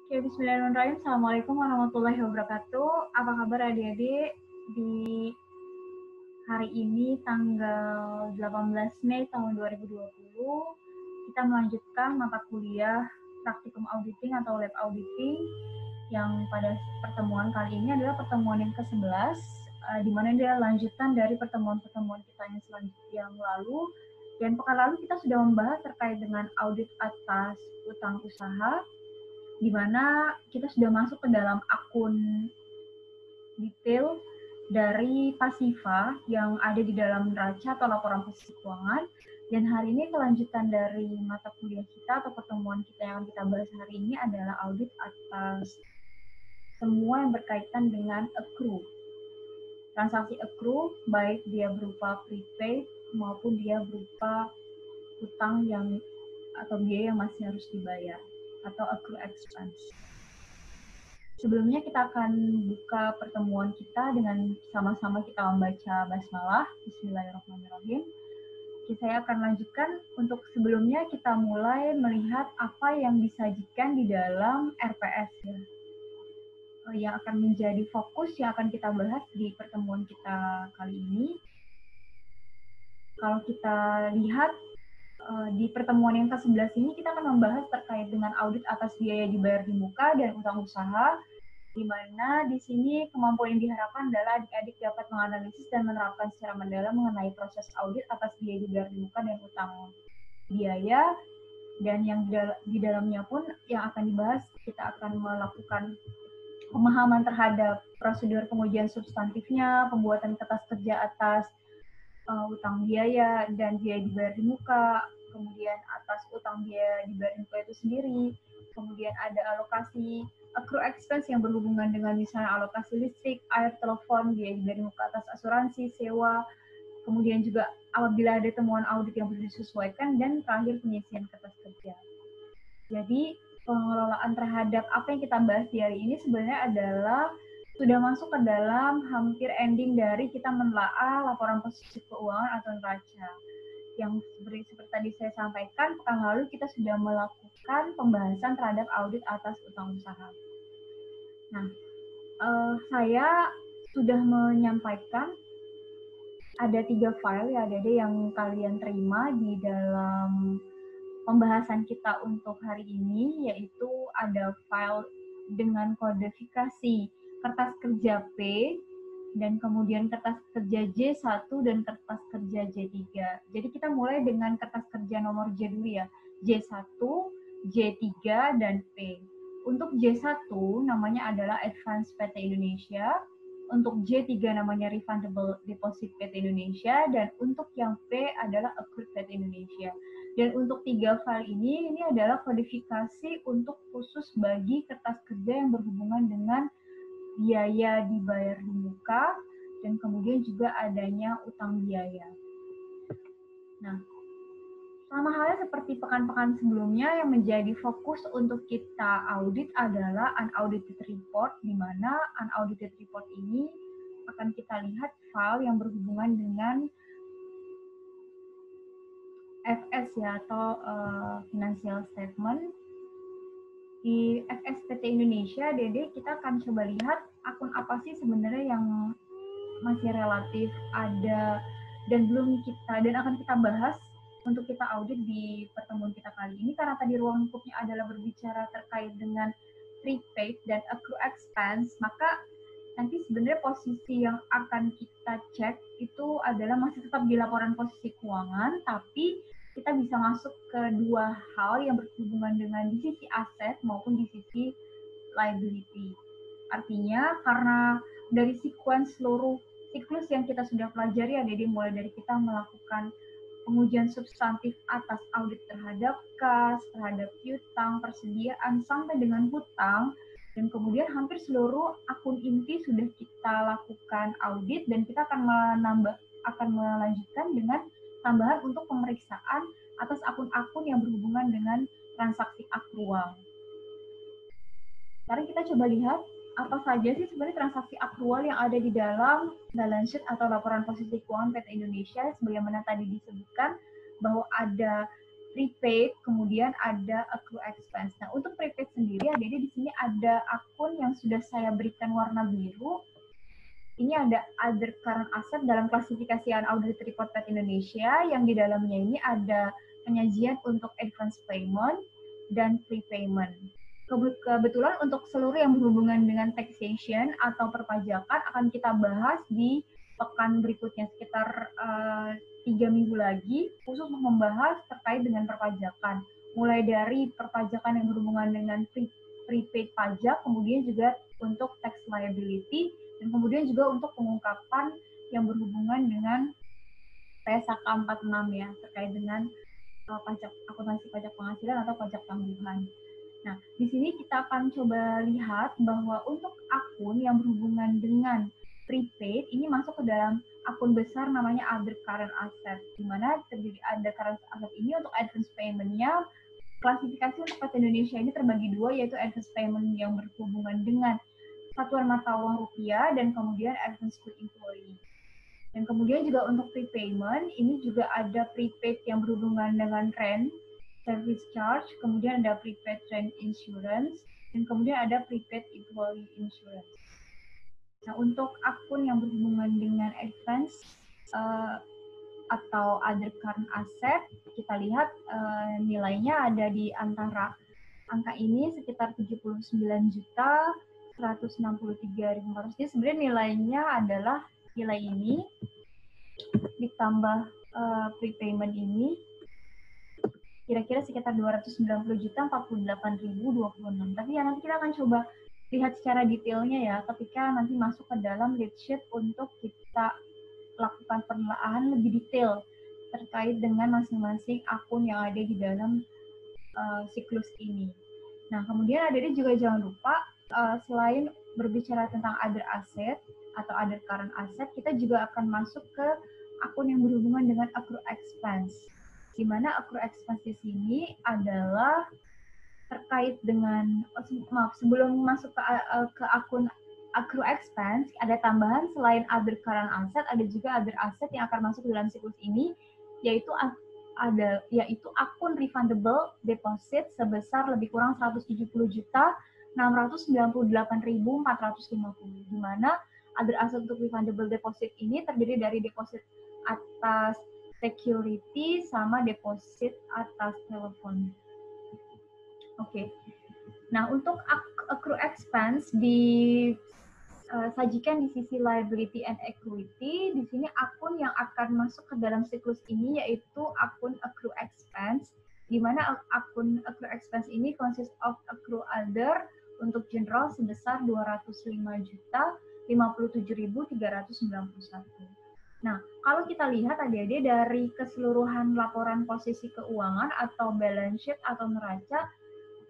Oke, bismillahirrahmanirrahim. Assalamualaikum warahmatullahi wabarakatuh. Apa kabar adik-adik? Di hari ini tanggal 18 Mei tahun 2020, kita melanjutkan mata kuliah praktikum auditing atau lab auditing yang pada pertemuan kali ini adalah pertemuan yang ke-11, di mana dia lanjutan dari pertemuan-pertemuan kita yang lalu. Dan pekan lalu kita sudah membahas terkait dengan audit atas utang usaha, di mana kita sudah masuk ke dalam akun detail dari pasifa yang ada di dalam neraca atau laporan posisi keuangan. Dan hari ini kelanjutan dari mata kuliah kita atau pertemuan kita yang kita bahas hari ini adalah audit atas semua yang berkaitan dengan accrue. Transaksi accrue, baik dia berupa prepaid maupun dia berupa utang yang atau biaya yang masih harus dibayar atau accrue expense. Sebelumnya kita akan buka pertemuan kita dengan sama-sama kita membaca basmalah. Bismillahirrahmanirrahim. Saya akan lanjutkan. Untuk sebelumnya kita mulai melihat apa yang disajikan di dalam RPS ya, yang akan menjadi fokus yang akan kita bahas di pertemuan kita kali ini. Kalau kita lihat di pertemuan yang ke-11 ini kita akan membahas terkait dengan audit atas biaya dibayar di muka dan utang usaha, di mana di sini kemampuan yang diharapkan adalah adik-adik dapat menganalisis dan menerapkan secara mendalam mengenai proses audit atas biaya dibayar di muka dan utang biaya, dan yang di dalamnya pun yang akan dibahas kita akan melakukan pemahaman terhadap prosedur pengujian substantifnya, pembuatan kertas kerja atas utang biaya dan biaya dibayar di muka, kemudian atas utang biaya dibayar di muka itu sendiri, kemudian ada alokasi accrue expense yang berhubungan dengan misalnya alokasi listrik, air, telepon, biaya dibayar di muka atas asuransi, sewa, kemudian juga apabila ada temuan audit yang perlu disesuaikan, dan terakhir pengisian kertas kerja. Jadi pengelolaan terhadap apa yang kita bahas di hari ini sebenarnya adalah sudah masuk ke dalam hampir ending dari kita menelaah laporan posisi keuangan atau neraca. Yang seperti tadi saya sampaikan, pekan lalu kita sudah melakukan pembahasan terhadap audit atas utang usaha. Nah, saya sudah menyampaikan ada 3 file ya adik-adik yang kalian terima di dalam pembahasan kita untuk hari ini, yaitu ada file dengan kodifikasi kertas kerja P, dan kemudian kertas kerja J1 dan kertas kerja J3. Jadi kita mulai dengan kertas kerja nomor J dulu ya, J1, J3, dan P. Untuk J1 namanya adalah Advance PT Indonesia, untuk J3 namanya Refundable Deposit PT Indonesia, dan untuk yang P adalah Accrued PT Indonesia. Dan untuk 3 file ini adalah kodifikasi untuk khusus bagi kertas kerja yang berhubungan dengan biaya dibayar di muka, dan kemudian juga adanya utang biaya. Nah, sama halnya seperti pekan-pekan sebelumnya, yang menjadi fokus untuk kita audit adalah unaudited report, di mana unaudited report ini akan kita lihat file yang berhubungan dengan FS ya, atau financial statement. Di FSPT Indonesia, Dede, kita akan coba lihat akun apa sih sebenarnya yang masih relatif ada dan belum kita, dan akan kita bahas untuk kita audit di pertemuan kita kali ini, karena tadi ruang lingkupnya adalah berbicara terkait dengan prepaid dan accrue expense, maka nanti sebenarnya posisi yang akan kita cek itu adalah masih tetap di laporan posisi keuangan, tapi kita bisa masuk ke 2 hal yang berhubungan dengan di sisi aset maupun di sisi liability. Artinya karena dari seluruh siklus yang kita sudah pelajari, jadi mulai dari kita melakukan pengujian substantif atas audit terhadap kas, terhadap piutang, persediaan, sampai dengan hutang, dan kemudian hampir seluruh akun inti sudah kita lakukan audit, dan kita akan melanjutkan dengan tambahan untuk pemeriksaan atas akun-akun yang berhubungan dengan transaksi akrual. Mari kita coba lihat apa saja sih sebenarnya transaksi akrual yang ada di dalam balance sheet atau laporan posisi keuangan PT Indonesia, sebagaimana tadi disebutkan bahwa ada prepaid, kemudian ada accrue expense. Nah, untuk prepaid sendiri, jadi di sini ada akun yang sudah saya berikan warna biru. Ini ada other current asset dalam klasifikasi Audit Report Pet Indonesia, yang di dalamnya ini ada penyajian untuk advance payment dan prepayment. Kebetulan untuk seluruh yang berhubungan dengan taxation atau perpajakan akan kita bahas di pekan berikutnya, sekitar 3 minggu lagi, khusus untuk membahas terkait dengan perpajakan. Mulai dari perpajakan yang berhubungan dengan prepaid pajak, kemudian juga untuk tax liability, dan kemudian juga untuk pengungkapan yang berhubungan dengan PSAK 46 ya, terkait dengan pajak akuntansi pajak penghasilan atau pajak tanggungan. Nah, di sini kita akan coba lihat bahwa untuk akun yang berhubungan dengan prepaid ini masuk ke dalam akun besar namanya other current asset, di mana terdiri other current asset ini untuk advance payment-nya. Klasifikasi untuk PT Indonesia ini terbagi dua, yaitu advance payment yang berhubungan dengan satuan mata uang rupiah dan kemudian advance to employee. Dan kemudian juga untuk prepayment, ini juga ada prepaid yang berhubungan dengan rent, service charge, kemudian ada prepaid rent insurance, dan kemudian ada prepaid employee insurance. Nah, untuk akun yang berhubungan dengan advance atau other current asset, kita lihat nilainya ada di antara angka ini sekitar 79 juta 163.400. Jadi sebenarnya nilainya adalah nilai ini ditambah prepayment ini kira-kira sekitar 290 juta 48.026. Tapi ya nanti kita akan coba lihat secara detailnya ya ketika nanti masuk ke dalam lead sheet untuk kita lakukan penelaahan lebih detail terkait dengan masing-masing akun yang ada di dalam siklus ini. Nah, kemudian adik-adik juga jangan lupa selain berbicara tentang other asset atau other current asset, kita juga akan masuk ke akun yang berhubungan dengan accrue expense. Di mana accrue expense di sini adalah terkait dengan, sebelum masuk ke akun accrue expense, ada tambahan selain other current asset, ada juga other asset yang akan masuk dalam siklus ini, yaitu akun refundable deposit sebesar lebih kurang 170.698.450, di mana other asset untuk refundable deposit ini terdiri dari deposit atas security sama deposit atas telepon. Oke. Nah, untuk accrue expense sajikan di sisi liability and equity. Di sini akun yang akan masuk ke dalam siklus ini yaitu akun accrue expense, di mana akun accrue expense ini consist of accrue other untuk general sebesar 205.057.391. Nah, kalau kita lihat adik-adik dari keseluruhan laporan posisi keuangan atau balance sheet atau neraca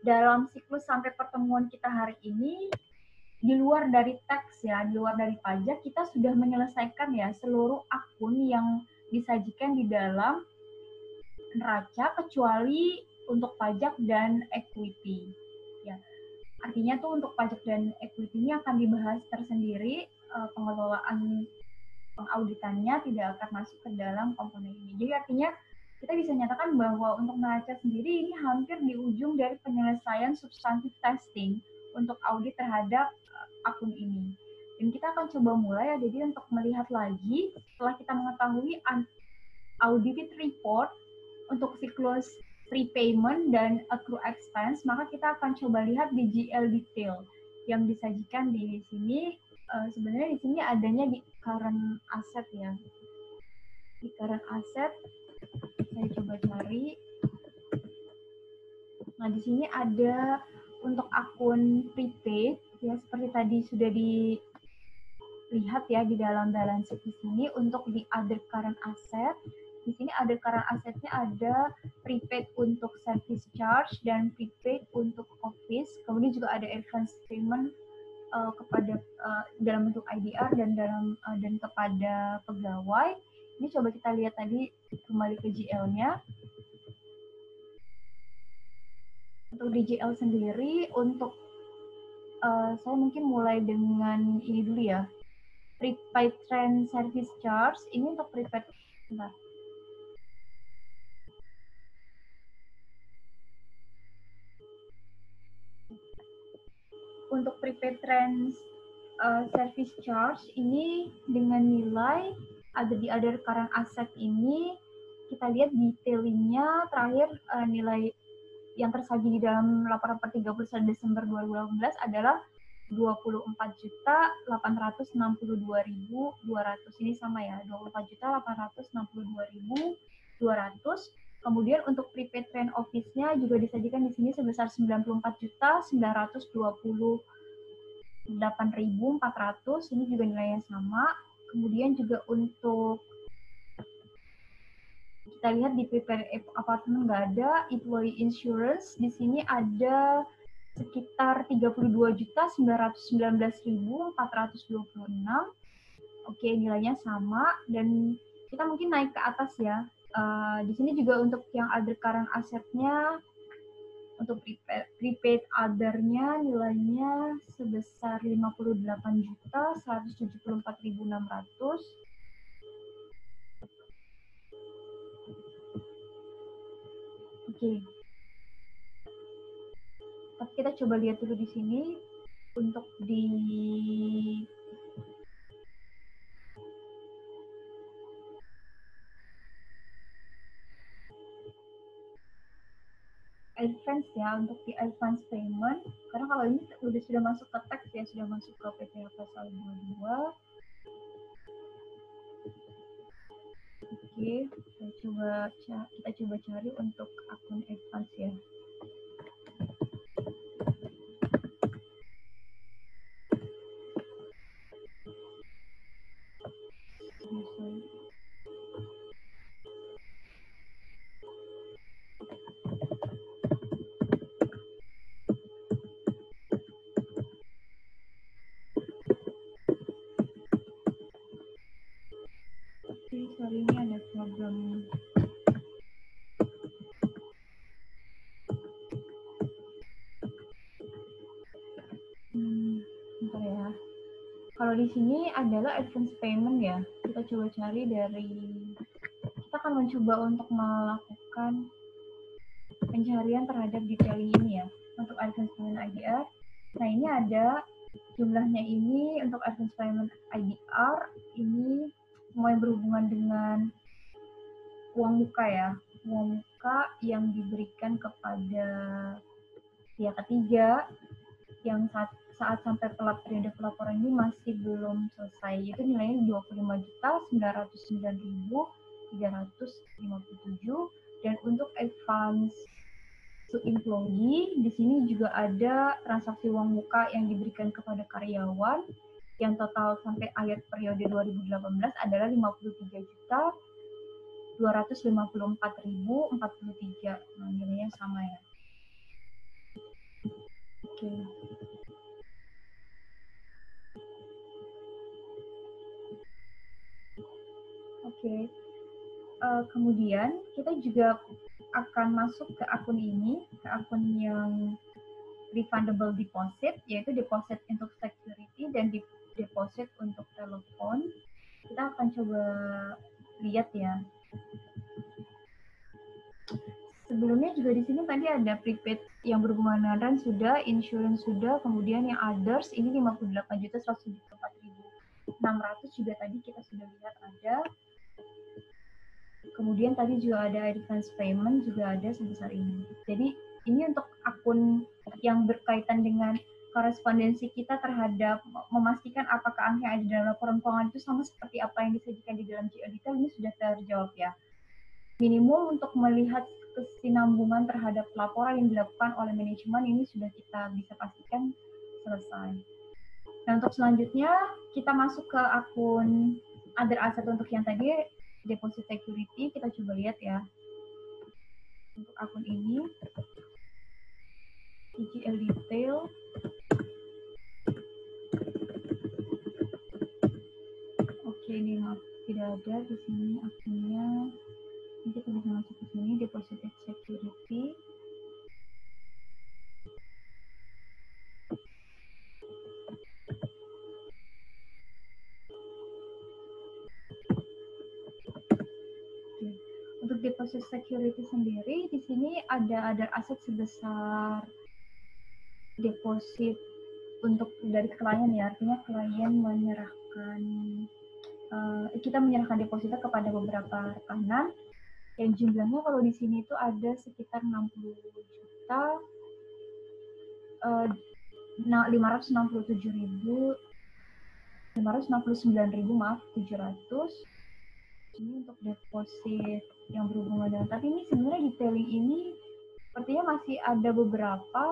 dalam siklus sampai pertemuan kita hari ini, di luar dari tax ya, di luar dari pajak, kita sudah menyelesaikan ya seluruh akun yang disajikan di dalam neraca kecuali untuk pajak dan equity. Ya, artinya tuh untuk pajak dan equity ini akan dibahas tersendiri, pengelolaan pengauditannya tidak akan masuk ke dalam komponen ini. Jadi artinya kita bisa nyatakan bahwa untuk neraca sendiri ini hampir di ujung dari penyelesaian substantif testing untuk audit terhadap akun ini. Dan kita akan coba mulai ya, jadi untuk melihat lagi setelah kita mengetahui audited report untuk siklus prepayment dan accrue expense, maka kita akan coba lihat di GL detail yang disajikan di sini. Sebenarnya di sini adanya di current asset ya. Di current asset saya coba cari. Nah, di sini ada untuk akun prepaid ya, seperti tadi sudah dilihat ya di dalam balance sheet di sini. Untuk di other current asset, di sini other current assetnya ada prepaid untuk service charge dan prepaid untuk office. Kemudian juga ada advance payment kepada dalam bentuk IDR dan kepada pegawai. Ini coba kita lihat tadi kembali ke GL-nya. Untuk di GL sendiri, untuk saya mungkin mulai dengan ini dulu ya. Prepaid rent service charge, ini untuk prepaid. Bentar. untuk prepaid service charge ini dengan nilai ada di other current asset ini, kita lihat detailingnya terakhir nilai yang tersaji di dalam laporan per 31 Desember 2018 adalah 24.862.200. Ini sama ya, 24.862.200. Kemudian untuk prepaid rent office-nya juga disajikan di sini sebesar 94.928.400. Ini juga nilainya sama. Kemudian juga untuk kita lihat di prepaid apartment nggak ada, employee insurance di sini ada sekitar 32.919.426. Oke, nilainya sama dan kita mungkin naik ke atas ya. Di sini juga untuk yang other current asset-nya, untuk prepaid other-nya nilainya sebesar 58.174.600. Oke. Tapi kita coba lihat dulu di sini untuk di advance ya, untuk di advance payment, karena kalau ini sudah masuk ke teks ya, sudah masuk ke PPh pasal 22. Oke, kita coba cari untuk akun advance ya. Sorry, ini ada problem. Bentar ya. Kalau di sini adalah advance payment ya. Kita coba cari kita akan mencoba untuk melakukan pencarian terhadap detailing ini ya. Untuk advance payment IDR. Nah, ini ada jumlahnya ini untuk advance payment IDR. Ini semua yang berhubungan dengan uang muka ya, uang muka yang diberikan kepada pihak ketiga yang saat sampai periode pelaporan ini masih belum selesai, itu nilainya 25.909.357. Dan untuk advance to employee, di sini juga ada transaksi uang muka yang diberikan kepada karyawan yang total sampai akhir periode 2018 adalah 53.254.043. Nah, nilainya sama ya. Oke. Oke. Kemudian kita juga akan masuk ke akun ini, ke akun yang refundable deposit, yaitu deposit untuk security dan deposit untuk telepon. Kita akan coba lihat ya. Sebelumnya juga di sini tadi ada prepaid yang berhubungan dengan rent sudah, insurance sudah, kemudian yang others ini 58.174.600 juga tadi kita sudah lihat ada. Kemudian tadi juga ada advance payment juga ada sebesar ini. Jadi ini untuk akun yang berkaitan dengan korespondensi kita terhadap memastikan apakah angka yang ada dalam laporan keuangan itu sama seperti apa yang disajikan di dalam GL detail, ini sudah terjawab ya. Minimum untuk melihat kesinambungan terhadap laporan yang dilakukan oleh manajemen ini sudah kita bisa pastikan selesai. Nah, untuk selanjutnya kita masuk ke akun other asset untuk yang tadi deposit security, kita coba lihat ya. Untuk akun ini GL detail. Oke, ini maaf tidak ada di sini akunnya. Ini kita bisa masuk ke sini deposit security. Untuk deposit security sendiri di sini ada aset sebesar deposit untuk dari klien ya, artinya klien menyerahkan kita menyerahkan deposito kepada beberapa rekanan yang jumlahnya kalau di sini itu ada sekitar 60 juta 569.700 ini untuk deposit yang berhubungan dengan, tapi ini sebenarnya detailing ini sepertinya masih ada beberapa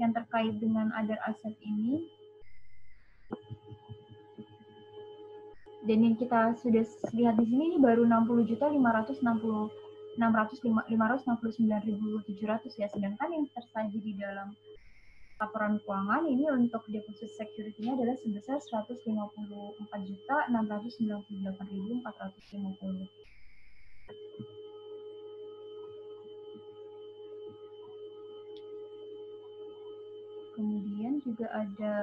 yang terkait dengan other asset ini. Dan yang kita sudah lihat di sini ini baru 60.569.700 ya, sedangkan yang tersaji di dalam laporan keuangan ini untuk deposit security-nya adalah sebesar 154.698.450. Kemudian juga ada,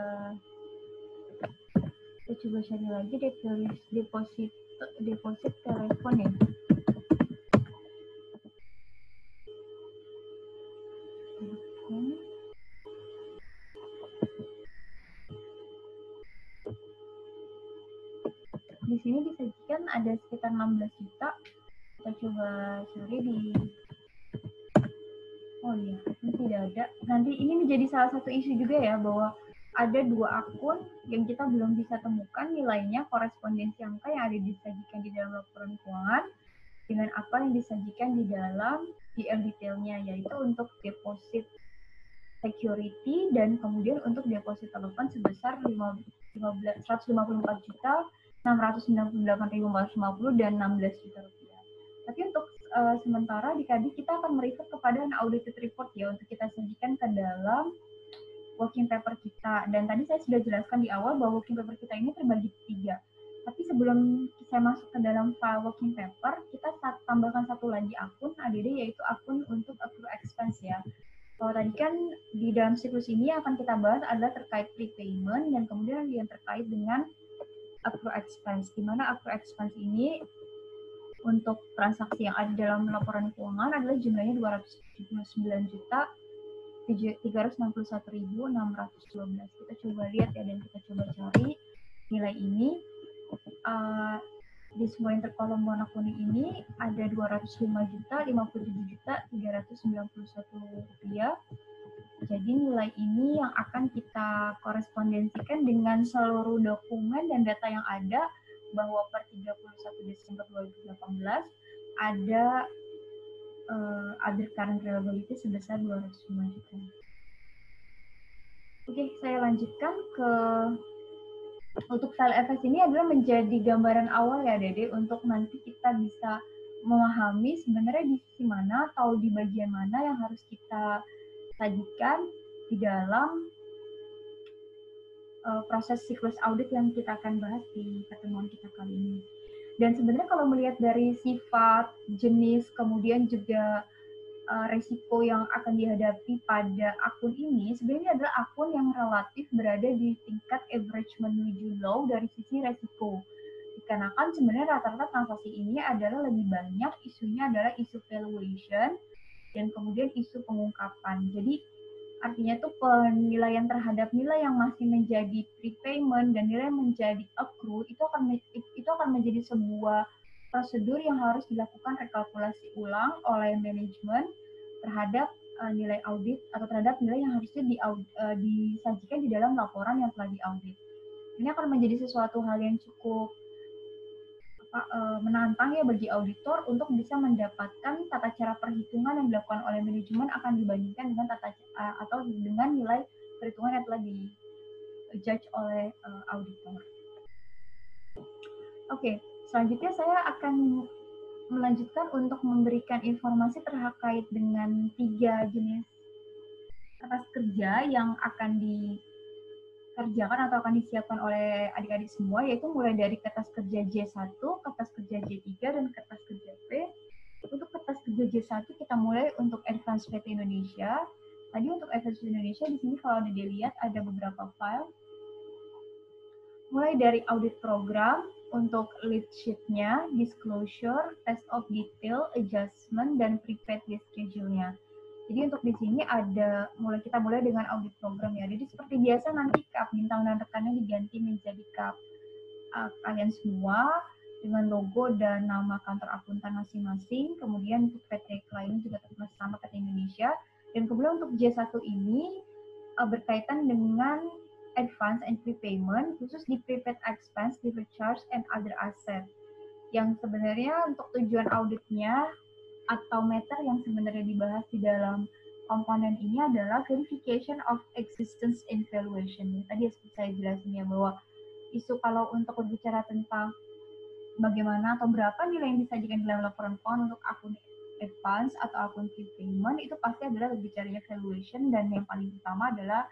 kita coba cari lagi deposit telepon ya. Di sini disajikan ada sekitar 16 juta. Kita coba cari di, oh iya, ini tidak ada. Nanti ini menjadi salah satu isu juga ya, bahwa ada 2 akun yang kita belum bisa temukan nilainya korespondensi angka yang ada disajikan di dalam laporan keuangan dengan apa yang disajikan di dalam GL detailnya, yaitu untuk deposit security dan kemudian untuk deposit telepon sebesar 154 juta 698.450 dan 16 juta rupiah. Tapi untuk sementara di KADI kita akan merefer kepada unaudited report ya untuk kita sajikan ke dalam working paper kita. Dan tadi saya sudah jelaskan di awal bahwa working paper kita ini terbagi 3. Tapi sebelum saya masuk ke dalam file working paper, kita tambahkan satu lagi akun ADD, yaitu akun untuk accrue expense ya. Kalau tadi kan di dalam siklus ini yang akan kita bahas adalah terkait prepayment dan kemudian yang terkait dengan accrue expense, di mana accrue expense ini untuk transaksi yang ada dalam laporan keuangan adalah jumlahnya 279.361.612. Kita coba lihat ya dan kita coba cari nilai ini. Di semua interkolom warna kuning ini ada 205.057.391 rupiah. Jadi nilai ini yang akan kita korespondensikan dengan seluruh dokumen dan data yang ada bahwa per 31 Desember 2018 ada other current liability sebesar 205 juta. Oke, saya lanjutkan ke untuk file FS ini adalah menjadi gambaran awal ya Dede untuk nanti kita bisa memahami sebenarnya di sisi mana atau di bagian mana yang harus kita sajikan di dalam proses siklus audit yang kita akan bahas di pertemuan kita kali ini. Dan sebenarnya kalau melihat dari sifat, jenis, kemudian juga resiko yang akan dihadapi pada akun ini, sebenarnya adalah akun yang relatif berada di tingkat average menuju low dari sisi resiko. Dikarenakan sebenarnya rata-rata transaksi ini adalah lebih banyak isunya adalah isu valuation dan kemudian isu pengungkapan. Jadi artinya tuh penilaian terhadap nilai yang masih menjadi prepayment dan nilai yang menjadi accrue itu akan menjadi sebuah prosedur yang harus dilakukan rekalkulasi ulang oleh manajemen terhadap nilai audit atau terhadap nilai yang harusnya disajikan di dalam laporan yang telah diaudit. Ini akan menjadi sesuatu hal yang cukup menantang ya bagi auditor untuk bisa mendapatkan tata cara perhitungan yang dilakukan oleh manajemen akan dibandingkan dengan atau dengan nilai perhitungan yang telah di-judge oleh auditor. Oke, selanjutnya saya akan melanjutkan untuk memberikan informasi terkait dengan 3 jenis kertas kerja yang akan dikerjakan atau akan disiapkan oleh adik-adik semua, yaitu mulai dari kertas kerja J1, kertas kerja J3, dan kertas kerja P. Untuk kertas kerja J1 kita mulai untuk Advance PT Indonesia. Tadi untuk Advance Indonesia di sini kalau dilihat ada beberapa file. Mulai dari audit program, untuk lead sheet-nya, disclosure, test of detail, adjustment, dan prepaid list schedule-nya. Jadi untuk di sini kita mulai dengan audit program ya. Jadi seperti biasa nanti kap bintang dan rekannya diganti menjadi kap kalian semua dengan logo dan nama kantor akuntan masing-masing. Kemudian untuk PT kliennya juga tetap sama PT Indonesia. Dan kemudian untuk J1 ini berkaitan dengan advance and prepayment khusus di prepaid expense, deferred charge, and other asset. Yang sebenarnya untuk tujuan auditnya atau matter yang sebenarnya dibahas di dalam komponen ini adalah verification of existence and valuation. Tadi seperti saya jelasin ya bahwa isu kalau untuk berbicara tentang bagaimana atau berapa nilai yang disajikan dalam laporan keuangan untuk akun advance atau akun prepayment itu pasti adalah berbicaranya valuation dan yang paling utama adalah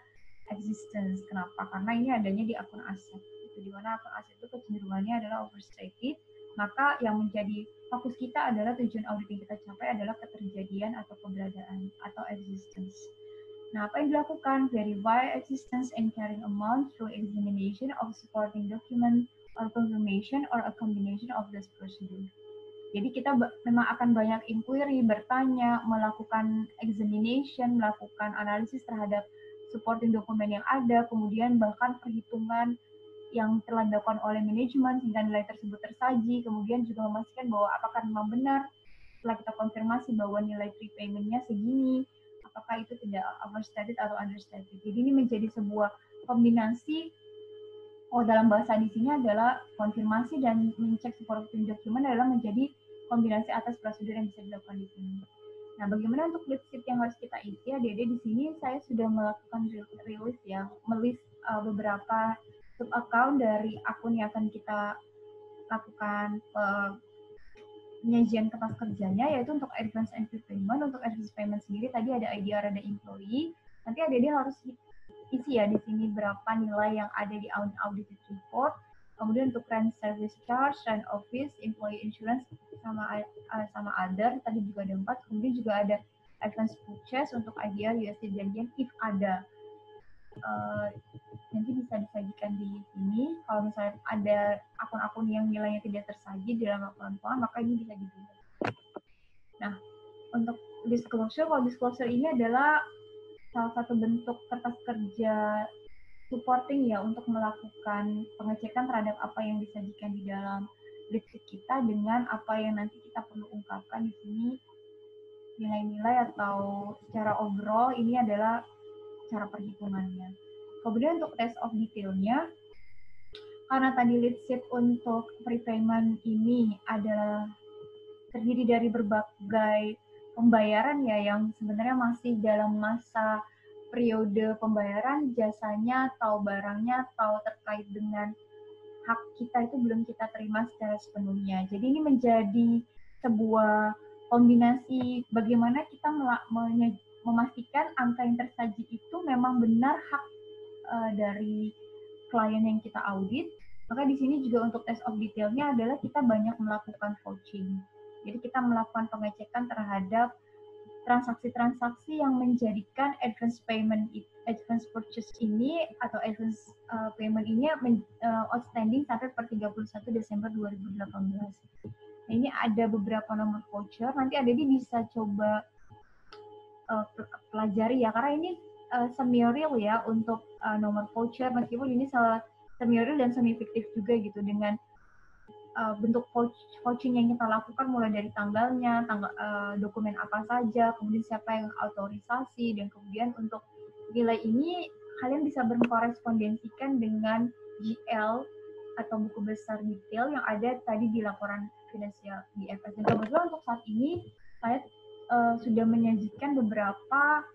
existence. Kenapa? Karena ini adanya di akun aset. Itu di mana akun aset itu kecenderungannya adalah overstated. Maka yang menjadi fokus kita adalah tujuan audit yang kita capai adalah keterjadian atau keberadaan atau existence. Nah, apa yang dilakukan? Verify existence and carrying amount through examination of supporting document or confirmation or a combination of this procedure. Jadi kita memang akan banyak inquiry, bertanya, melakukan examination, melakukan analisis terhadap supporting dokumen yang ada, kemudian bahkan perhitungan yang telah dilakukan oleh manajemen sehingga nilai tersebut tersaji, kemudian juga memastikan bahwa apakah memang benar setelah kita konfirmasi bahwa nilai prepayment-nya segini, apakah itu tidak overstated atau understated. Jadi ini menjadi sebuah kombinasi, dalam bahasa di sini adalah konfirmasi dan mengecek supporting document adalah menjadi kombinasi atas prosedur yang bisa dilakukan di sini. Nah, bagaimana untuk lead sheet yang harus kita isi? Adik-adik di sini saya sudah melakukan release ya, melist beberapa sub account dari akun yang akan kita lakukan penyajian kertas kerjanya, yaitu untuk advance and prepayment. Untuk advance payment sendiri tadi ada IDR, ada employee. Nanti adik-adik harus isi ya di sini berapa nilai yang ada di audited report. Kemudian untuk rent service charge, rent office, employee insurance sama other tadi juga ada 4. Kemudian juga ada advance purchase untuk IDR, USD dan yen if ada. Nanti bisa disajikan di sini. Kalau misalnya ada akun-akun yang nilainya tidak tersaji dalam laporan keuangan, maka ini bisa dibuat. Nah, untuk disclosure, kalau disclosure ini adalah salah satu bentuk kertas kerja supporting ya untuk melakukan pengecekan terhadap apa yang disajikan di dalam lead sheet kita dengan apa yang nanti kita perlu ungkapkan di sini, nilai-nilai atau secara overall ini adalah cara perhitungannya. Kemudian untuk test of detailnya, karena tadi lead sheet untuk prepayment ini adalah terdiri dari berbagai pembayaran ya yang sebenarnya masih dalam masa periode pembayaran jasanya atau barangnya atau terkait dengan hak kita itu belum kita terima secara sepenuhnya. Jadi ini menjadi sebuah kombinasi bagaimana kita memastikan angka yang tersaji itu memang benar hak dari klien yang kita audit. Maka di sini juga untuk test of detailnya adalah kita banyak melakukan vouching. Jadi kita melakukan pengecekan terhadap transaksi-transaksi yang menjadikan advance purchase ini atau advance payment ini outstanding sampai per 31 Desember 2018. Nah, ini ada beberapa nomor voucher. Nanti adik bisa coba pelajari ya, karena ini semi-real ya untuk nomor voucher, meskipun ini semi-real dan semi-fiktif juga gitu, dengan bentuk vouching yang kita lakukan mulai dari tanggalnya, dokumen apa saja, kemudian siapa yang autorisasi, dan kemudian untuk nilai ini kalian bisa berkorespondensikan dengan GL atau buku besar detail yang ada tadi di laporan finansial DFS. Dan kebetulan untuk saat ini saya sudah menyajikan beberapa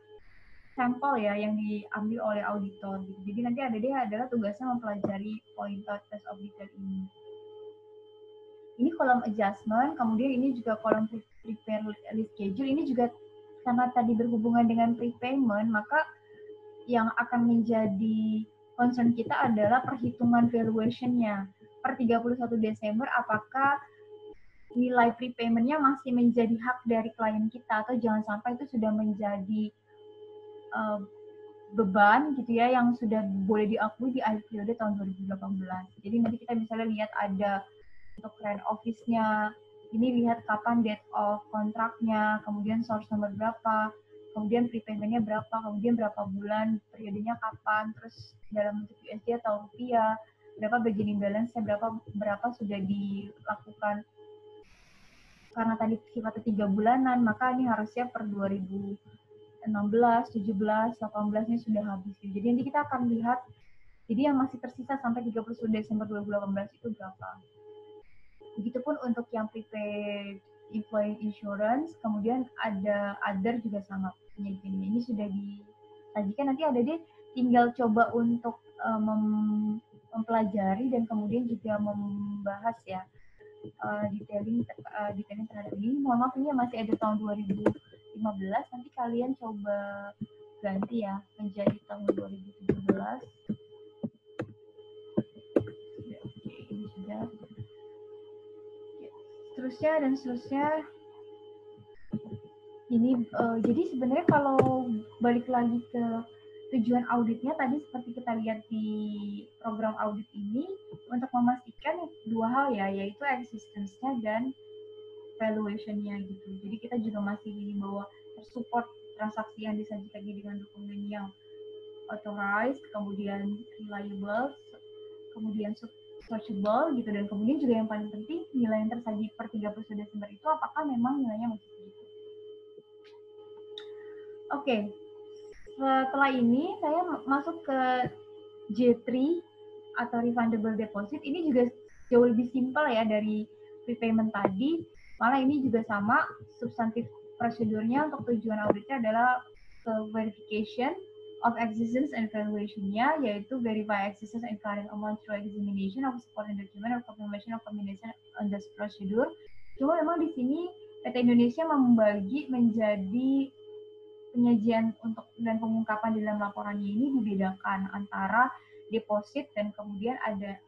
sampel ya yang diambil oleh auditor. Jadi nanti adik adalah tugasnya mempelajari pointer test of detail ini. Ini kolom adjustment, kemudian ini juga kolom prepare list schedule. Ini juga karena tadi berhubungan dengan prepayment, maka yang akan menjadi concern kita adalah perhitungan valuation-nya. Per 31 Desember, apakah nilai prepayment-nya masih menjadi hak dari klien kita, atau jangan sampai itu sudah menjadi beban gitu ya, yang sudah boleh diakui di akhir periode tahun 2018. Jadi nanti kita misalnya lihat ada untuk rent office-nya, ini lihat kapan date of kontraknya, kemudian source nomor berapa, kemudian prepayment-nya berapa, kemudian berapa bulan, periodenya kapan, terus dalam bentuk USD atau rupiah, berapa beginning balance-nya, berapa sudah dilakukan. Karena tadi sifatnya 3 bulanan, maka ini harusnya per 2016, 17, 18 ini sudah habis. Jadi nanti kita akan lihat, jadi yang masih tersisa sampai 31 Desember 2018 itu berapa. Begitupun untuk yang prepaid employee insurance, kemudian ada other juga sama penyajiannya. Ini sudah disajikan, nanti ada deh, tinggal coba untuk mempelajari dan kemudian juga membahas ya detailing terhadap ini. Mohon maaf, ini masih ada tahun 2015, nanti kalian coba ganti ya menjadi tahun 2017. Oke, ini sudah. Seterusnya dan seterusnya. Ini jadi sebenarnya kalau balik lagi ke tujuan auditnya tadi seperti kita lihat di program audit ini, untuk memastikan dua hal ya, yaitu existence-nya dan valuation-nya gitu. Jadi kita juga masih ingin bahwa tersupport transaksi yang disajikan dengan dokumen yang authorized, kemudian reliable, kemudian searchable gitu, dan kemudian juga yang paling penting nilai yang tersaji per 31 Desember itu apakah memang nilainya masih segitu. Oke. Setelah ini saya masuk ke J3 atau refundable deposit. Ini juga jauh lebih simpel ya dari prepayment tadi. Malah ini juga sama, substantif prosedurnya untuk tujuan auditnya adalah verification of existence and valuation-nya, yaitu verify existence and current amount through examination of supporting document or confirmation of combination on this procedure. Cuma memang di sini PT Indonesia membagi menjadi penyajian untuk dan pengungkapan di dalam laporannya ini dibedakan antara deposit dan kemudian ada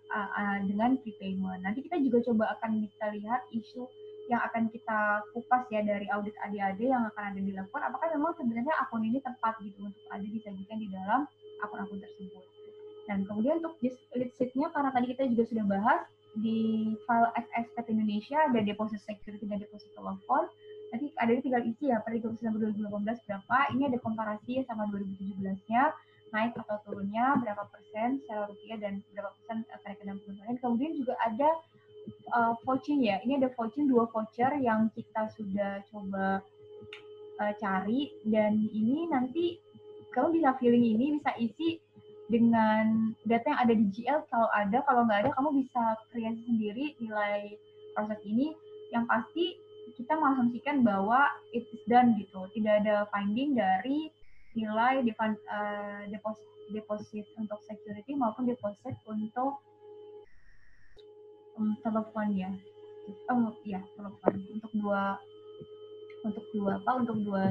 dengan prepayment. Nanti kita juga coba akan bisa lihat isu yang akan kita kupas ya dari audit AD-AD yang akan ada dilakukan, apakah memang sebenarnya akun ini tepat gitu untuk ada disajikan di dalam akun-akun tersebut. Dan kemudian untuk lead sheet-nya, karena tadi kita juga sudah bahas di file FX PT Indonesia ada deposit security dan deposit telepon. Nanti ada tinggal isi ya per 31 Desember 2018 berapa. Ini ada komparasi sama 2017-nya, naik atau turunnya berapa persen secara rupiah dan berapa persen kenaikan dan penurunan. Kemudian juga ada vouching ya. Ini ada vouching 2 voucher yang kita sudah coba cari, dan ini nanti kamu bisa filling ini, bisa isi dengan data yang ada di GL kalau ada, kalau nggak ada kamu bisa kreasi sendiri nilai proses ini. Yang pasti kita mengasumsikan bahwa it is done gitu, tidak ada finding dari nilai deposit untuk security maupun deposit untuk telepon ya. Ya telepon untuk dua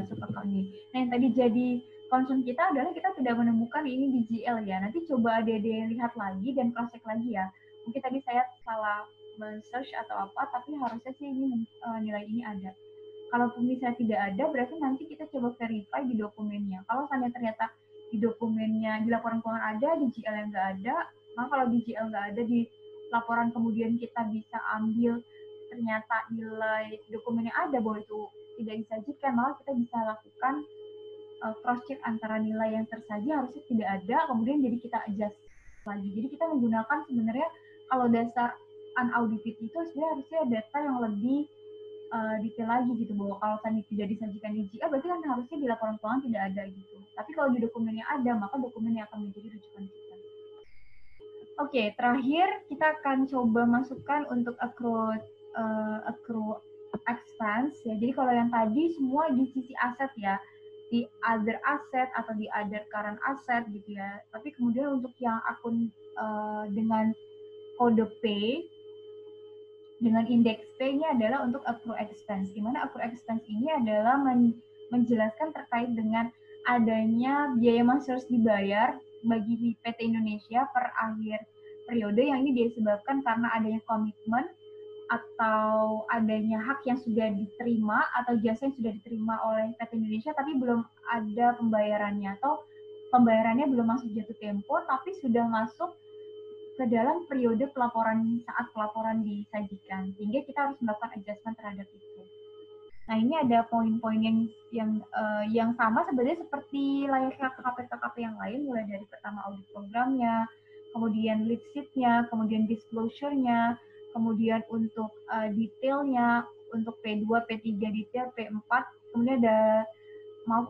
sub account ini. Nah yang tadi jadi concern kita adalah kita tidak menemukan ini di GL ya. Nanti coba Dede lihat lagi dan cross check lagi ya. Mungkin tadi saya salah men-search atau apa, tapi harusnya sih ini nilai ini ada. Kalaupun misalnya tidak ada, berarti nanti kita coba verify di dokumennya. Kalau misalnya ternyata di dokumennya, di laporan keuangan ada, di GL yang nggak ada, maka kalau di GL nggak ada, di laporan kemudian kita bisa ambil ternyata nilai dokumennya ada bahwa itu tidak disajikan, maka kita bisa lakukan cross check antara nilai yang tersaji harusnya tidak ada, kemudian jadi kita adjust lagi. Jadi kita menggunakan sebenarnya kalau dasar unaudited itu sebenarnya harusnya data yang lebih detail lagi gitu, bahwa kalau tadi tidak disajikan di GA berarti kan harusnya di laporan keuangan tidak ada gitu. Tapi kalau di dokumennya ada, maka dokumennya akan menjadi rujukan kita. Oke, terakhir kita akan coba masukkan untuk accrued expense ya. Jadi kalau yang tadi semua di sisi aset ya, di other asset atau di other current asset gitu ya. Tapi kemudian untuk yang akun dengan kode P dengan indeks P ini adalah untuk accrued expense. Di mana accrued expense ini adalah menjelaskan terkait dengan adanya biaya masuk harus dibayar bagi PT Indonesia per akhir periode, yang ini disebabkan karena adanya komitmen atau adanya hak yang sudah diterima atau jasa yang sudah diterima oleh PT Indonesia tapi belum ada pembayarannya, atau pembayarannya belum masuk jatuh tempo tapi sudah masuk ke dalam periode pelaporan saat pelaporan disajikan, sehingga kita harus melakukan adjustment terhadap itu. Nah, ini ada poin-poin yang sama sebenarnya seperti layaknya KKP-KKP yang lain, mulai dari pertama audit programnya, kemudian lead sheet-nya, kemudian disclosure-nya, kemudian untuk detailnya, untuk P2, P3 detail, P4, kemudian ada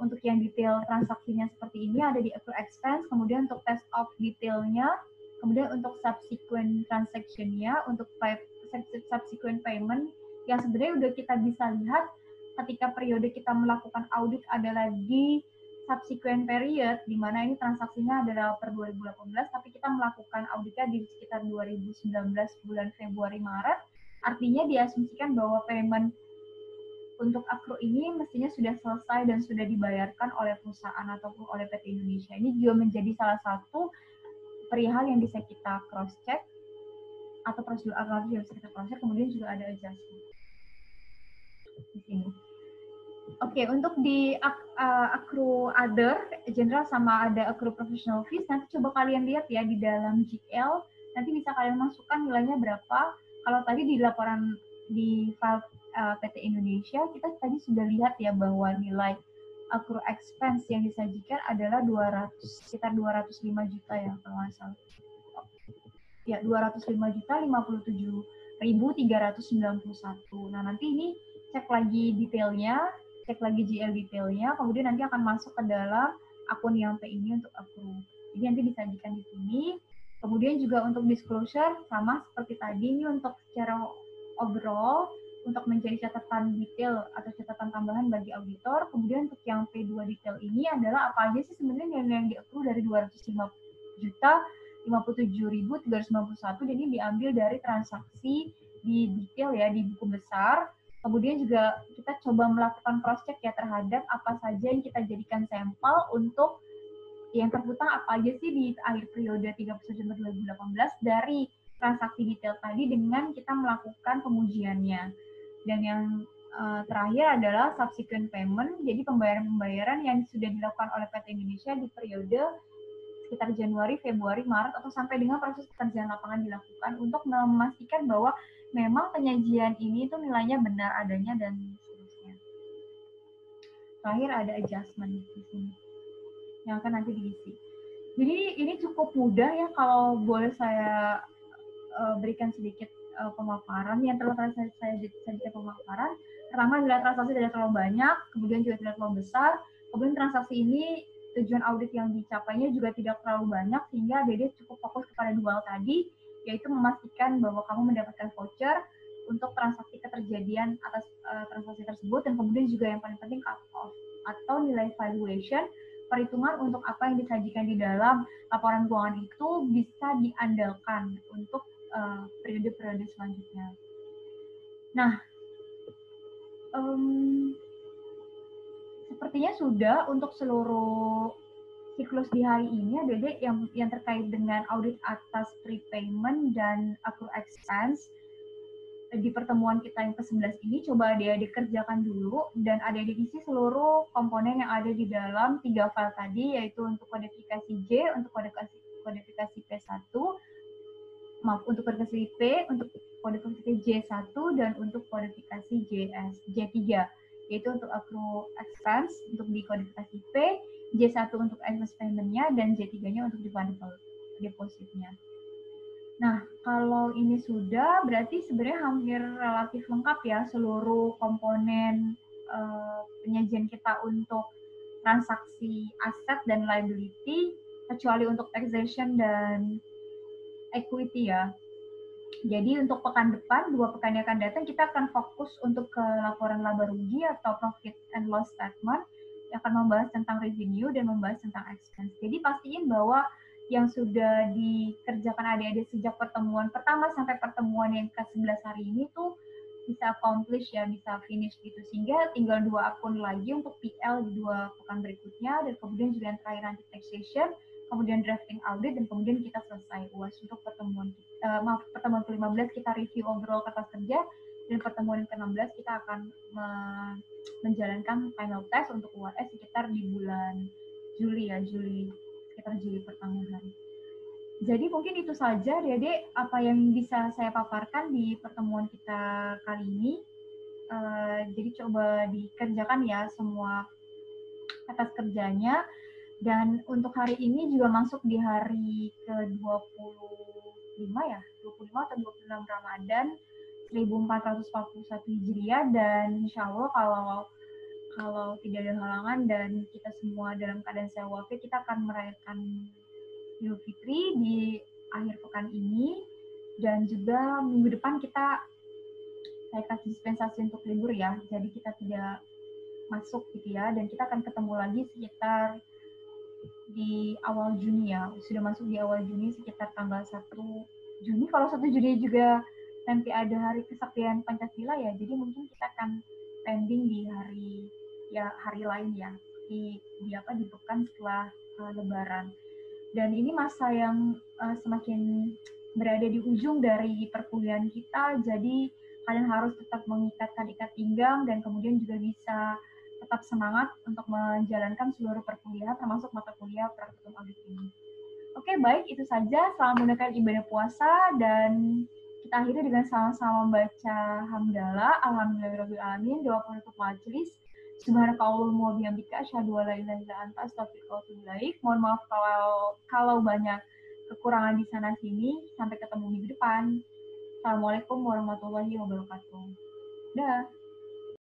untuk yang detail transaksinya seperti ini ada di accrue expense, kemudian untuk test of detailnya, kemudian untuk subsequent transaction-nya, untuk subsequent payment yang sebenarnya udah kita bisa lihat ketika periode kita melakukan audit adalah di subsequent period, di mana ini transaksinya adalah per 2018, tapi kita melakukan auditnya di sekitar 2019 bulan Februari Maret, artinya diasumsikan bahwa payment untuk accrue ini mestinya sudah selesai dan sudah dibayarkan oleh perusahaan ataupun oleh PT Indonesia. Ini juga menjadi salah satu perihal yang bisa kita cross check atau prosedur analisis yang bisa kita cross check, kemudian juga ada adjustment di sini. Oke, untuk di accrue other general sama ada accrue professional fees, nanti coba kalian lihat ya di dalam GL, nanti bisa kalian masukkan nilainya berapa. Kalau tadi di laporan di file PT Indonesia, kita tadi sudah lihat ya bahwa nilai accrue expense yang disajikan adalah sekitar 205 juta ya kalau nggak salah. Ya, 205 juta 57.391. Nah, nanti ini cek lagi detailnya, cek lagi GL detailnya, kemudian nanti akan masuk ke dalam akun yang P ini untuk accrue. Jadi nanti disajikan di sini. Kemudian juga untuk disclosure sama seperti tadi, ini untuk secara overall untuk menjadi catatan detail atau catatan tambahan bagi auditor. Kemudian untuk yang P2 detail ini adalah apa aja sih sebenarnya yang di-accrue dari 205 juta 57.391, jadi diambil dari transaksi di detail ya di buku besar. Kemudian juga kita coba melakukan cross check ya terhadap apa saja yang kita jadikan sampel untuk yang terhutang apa aja sih di akhir periode 31 Desember 2018 dari transaksi detail tadi dengan kita melakukan pengujiannya. Dan yang terakhir adalah subsequent payment, jadi pembayaran-pembayaran yang sudah dilakukan oleh PT Indonesia di periode sekitar Januari, Februari, Maret, atau sampai dengan proses pekerjaan lapangan dilakukan untuk memastikan bahwa memang penyajian ini itu nilainya benar adanya dan seterusnya. Terakhir ada adjustment di sini yang akan nanti diisi. Jadi ini cukup mudah ya kalau boleh saya berikan sedikit pemaparan yang telah saya sedikit pemaparan. Pertama adalah transaksi tidak terlalu banyak, kemudian juga tidak terlalu besar, kemudian transaksi ini tujuan audit yang dicapainya juga tidak terlalu banyak sehingga Dede cukup fokus kepada dua hal tadi, yaitu memastikan bahwa kamu mendapatkan voucher untuk transaksi keterjadian atas transaksi tersebut, dan kemudian juga yang paling penting cut off atau nilai valuation, perhitungan untuk apa yang disajikan di dalam laporan keuangan itu bisa diandalkan untuk periode-periode selanjutnya. Nah, sepertinya sudah untuk seluruh siklus di hari ini ada yang terkait dengan audit atas prepayment dan accrue expense. Di pertemuan kita yang ke-11 ini coba adik-adik kerjakan dulu dan adik-adik isi seluruh komponen yang ada di dalam 3 file tadi, yaitu untuk kodifikasi J, untuk kodifikasi P1, untuk kodifikasi P, untuk kodifikasi J1, dan untuk kodifikasi J3, yaitu untuk accrue expense untuk di kodifikasi P, J1 untuk expense payment-nya, dan J3-nya untuk refundable deposit-nya. Nah, kalau ini sudah, berarti sebenarnya hampir relatif lengkap ya seluruh komponen penyajian kita untuk transaksi aset dan liability, kecuali untuk taxation dan equity ya. Jadi untuk pekan depan, 2 pekan yang akan datang, kita akan fokus untuk ke laporan laba rugi atau profit and loss statement, yang akan membahas tentang revenue dan membahas tentang expense. Jadi pastiin bahwa yang sudah dikerjakan adik-adik sejak pertemuan pertama sampai pertemuan yang ke-11 hari ini tuh bisa accomplish ya, bisa finish gitu. Sehingga tinggal 2 akun lagi untuk PL di 2 pekan berikutnya, dan kemudian juga yang terakhir nanti taxation, kemudian drafting audit, dan kemudian kita selesai UAS untuk pertemuan pertemuan ke-15 kita review overall kertas kerja, dan pertemuan ke-16 kita akan menjalankan final test untuk UAS sekitar di bulan Juli ya, sekitar Juli pertengahan. Jadi mungkin itu saja Dede apa yang bisa saya paparkan di pertemuan kita kali ini. Jadi coba dikerjakan ya semua atas kerjanya. Dan untuk hari ini juga masuk di hari ke-25 ya, 25 atau 26 Ramadan 1441 Hijriah, dan insya Allah kalau tidak ada halangan dan kita semua dalam keadaan sehat walafiat, kita akan merayakan Idul Fitri di akhir pekan ini, dan juga minggu depan saya kasih dispensasi untuk libur ya, jadi kita tidak masuk gitu ya, dan kita akan ketemu lagi sekitar di awal Juni ya, sudah masuk di awal Juni sekitar tanggal 1 Juni. Kalau 1 Juni juga nanti ada hari kesaktian Pancasila ya, jadi mungkin kita akan pending di hari lain ya, di pekan setelah Lebaran. Dan ini masa yang semakin berada di ujung dari perkuliahan kita, jadi kalian harus tetap mengikatkan ikat pinggang dan kemudian juga bisa tetap semangat untuk menjalankan seluruh perkuliahan termasuk mata kuliah praktikum audit ini. Oke, baik, itu saja. Selamat menunaikan ibadah puasa, dan kita akhiri dengan sama-sama membaca hamdalah, alhamdulillahirabbil alamin, doa penutup majelis. Subhanakallahumma wa bihamdika asyhadu an la ilaha illa anta astaghfiruka wa atubu ilaik. Mohon maaf kalau banyak kekurangan di sana sini. Sampai ketemu minggu depan. Assalamualaikum warahmatullahi wabarakatuh. Dah.